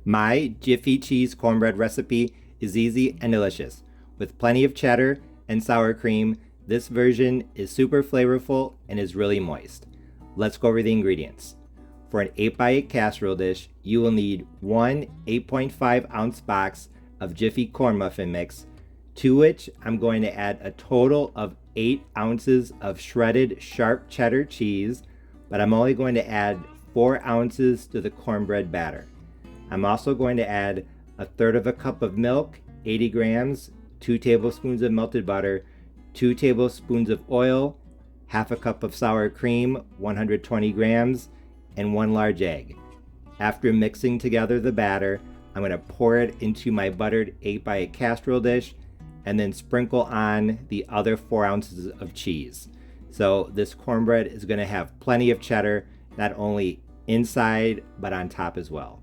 My Jiffy cheese cornbread recipe is easy and delicious. With plenty of cheddar and sour cream, this version is super flavorful and is really moist. Let's go over the ingredients. For an 8x8 casserole dish, you will need one 8.5 ounce box of Jiffy corn muffin mix, to which I'm going to add a total of 8 ounces of shredded sharp cheddar cheese, but I'm only going to add 4 ounces to the cornbread batter. I'm also going to add 1/3 cup of milk, 80 grams, 2 tablespoons of melted butter, 2 tablespoons of oil, 1/2 cup of sour cream, 120 grams, and 1 large egg. After mixing together the batter, I'm going to pour it into my buttered 8x8 casserole dish and then sprinkle on the other 4 ounces of cheese. So this cornbread is going to have plenty of cheddar, not only inside but on top as well.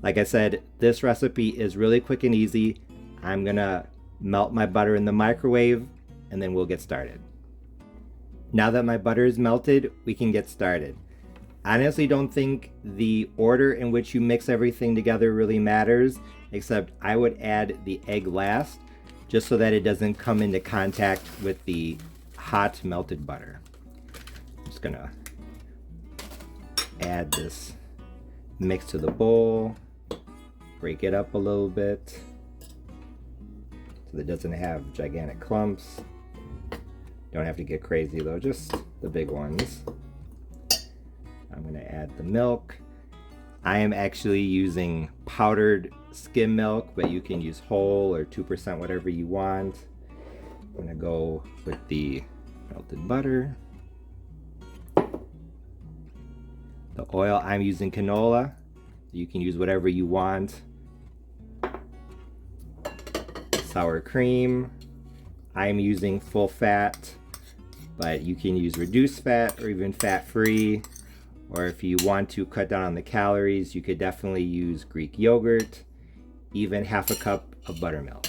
Like I said, this recipe is really quick and easy. I'm going to melt my butter in the microwave and then we'll get started. Now that my butter is melted, we can get started. I honestly don't think the order in which you mix everything together really matters, except I would add the egg last, just so that it doesn't come into contact with the hot melted butter. I'm just gonna add this mix to the bowl, break it up a little bit so that it doesn't have gigantic clumps. Don't have to get crazy though, just the big ones. I'm going to add the milk. I am actually using powdered skim milk, but you can use whole or 2%, whatever you want. I'm going to go with the melted butter. The oil, I'm using canola. You can use whatever you want. Sour cream. I'm using full fat, but you can use reduced fat or even fat-free. Or if you want to cut down on the calories, you could definitely use Greek yogurt, even 1/2 cup of buttermilk.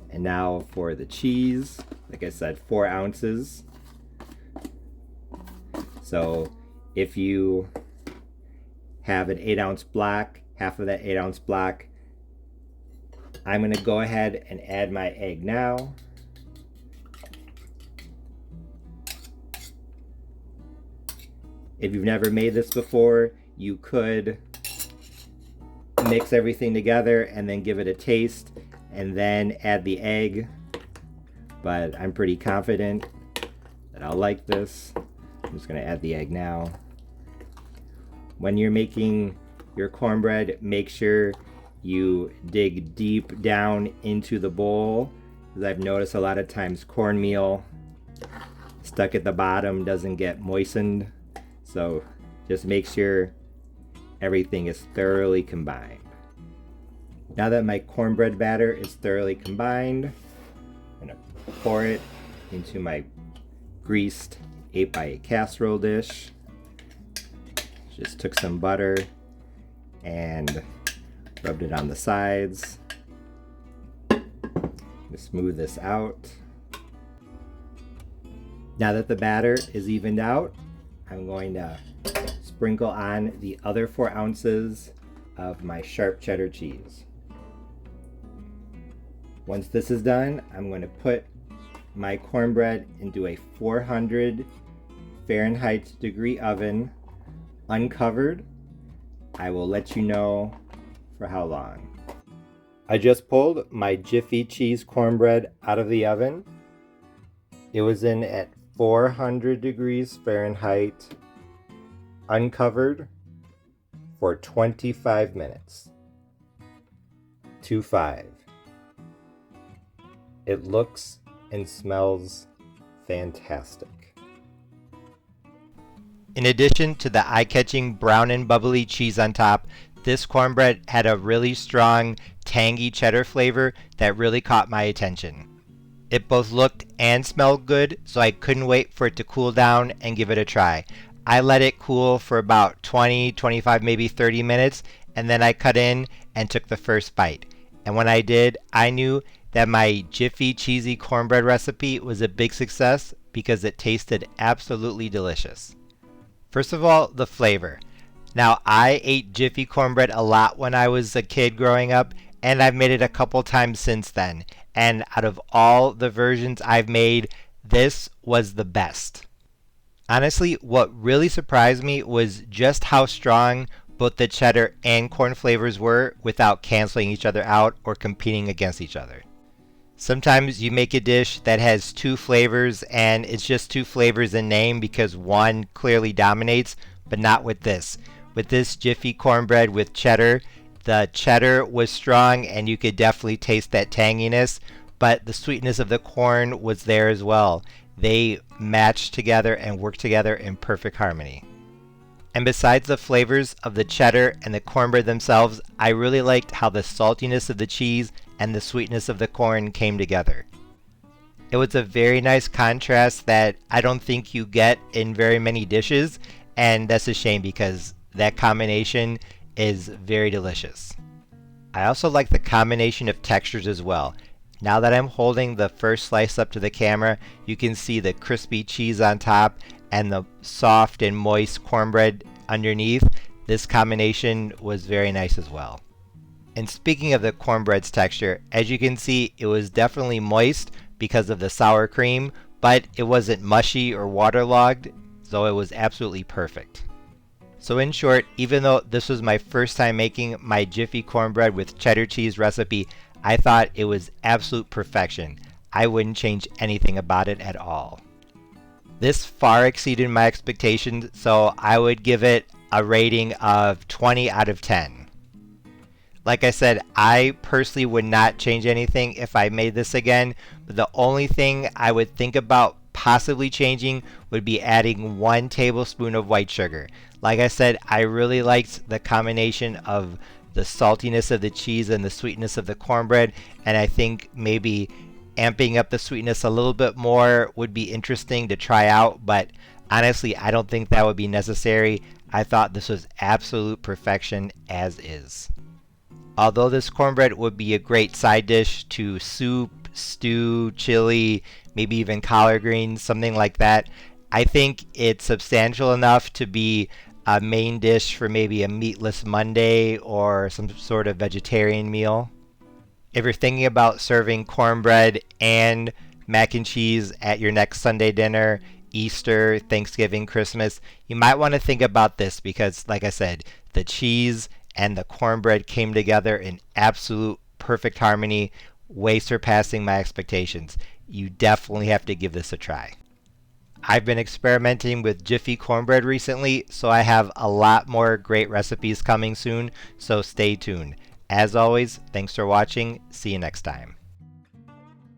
And now for the cheese, like I said, 4 ounces. So if you have an 8 ounce block, half of that 8 ounce block, I'm going to go ahead and add my egg now. If you've never made this before, you could mix everything together and then give it a taste and then add the egg. But I'm pretty confident that I'll like this. I'm just going to add the egg now. When you're making your cornbread, make sure you dig deep down into the bowl, because I've noticed a lot of times cornmeal stuck at the bottom doesn't get moistened. So just make sure everything is thoroughly combined. Now that my cornbread batter is thoroughly combined, I'm going to pour it into my greased 8x8 casserole dish. Just took some butter and rubbed it on the sides. Smooth this out. Now that the batter is evened out, I'm going to sprinkle on the other 4 ounces of my sharp cheddar cheese. Once this is done, I'm going to put my cornbread into a 400 Fahrenheit degree oven, uncovered. I will let you know for how long. I just pulled my Jiffy cheese cornbread out of the oven. It was in at 400 degrees Fahrenheit, uncovered, for 25 minutes. 25. It looks and smells fantastic. In addition to the eye-catching brown and bubbly cheese on top, this cornbread had a really strong, tangy cheddar flavor that really caught my attention. It both looked and smelled good, so I couldn't wait for it to cool down and give it a try. I let it cool for about 20, 25, maybe 30 minutes, and then I cut in and took the first bite. And when I did, I knew that my Jiffy cheesy cornbread recipe was a big success because it tasted absolutely delicious. First of all, the flavor. Now, I ate Jiffy cornbread a lot when I was a kid growing up, and I've made it a couple times since then. And out of all the versions I've made, this was the best. Honestly, what really surprised me was just how strong both the cheddar and corn flavors were without canceling each other out or competing against each other. Sometimes you make a dish that has two flavors and it's just two flavors in name because one clearly dominates, but not with this. With this Jiffy cornbread with cheddar, the cheddar was strong and you could definitely taste that tanginess, but the sweetness of the corn was there as well. They matched together and worked together in perfect harmony. And besides the flavors of the cheddar and the cornbread themselves, I really liked how the saltiness of the cheese and the sweetness of the corn came together. It was a very nice contrast that I don't think you get in very many dishes, and that's a shame because that combination is very delicious. I also like the combination of textures as well. Now that I'm holding the first slice up to the camera, you can see the crispy cheese on top and the soft and moist cornbread underneath. This combination was very nice as well. And speaking of the cornbread's texture, as you can see, it was definitely moist because of the sour cream, but it wasn't mushy or waterlogged, so it was absolutely perfect. So in short, even though this was my first time making my Jiffy cornbread with cheddar cheese recipe, I thought it was absolute perfection. I wouldn't change anything about it at all. This far exceeded my expectations, so I would give it a rating of 20 out of 10. Like I said, I personally would not change anything if I made this again, but the only thing I would think about possibly changing would be adding 1 tablespoon of white sugar. Like I said, I really liked the combination of the saltiness of the cheese and the sweetness of the cornbread, and I think maybe amping up the sweetness a little bit more would be interesting to try out, but honestly, I don't think that would be necessary. I thought this was absolute perfection as is. Although this cornbread would be a great side dish to soup, stew, chili, maybe even collard greens, something like that, I think it's substantial enough to be a main dish for maybe a meatless Monday or some sort of vegetarian meal. If you're thinking about serving cornbread and mac and cheese at your next Sunday dinner, Easter, Thanksgiving, Christmas, you might want to think about this because, like I said, the cheese and the cornbread came together in absolute perfect harmony, way surpassing my expectations. You definitely have to give this a try. I've been experimenting with Jiffy cornbread recently, so I have a lot more great recipes coming soon, so stay tuned. As always, thanks for watching. See you next time.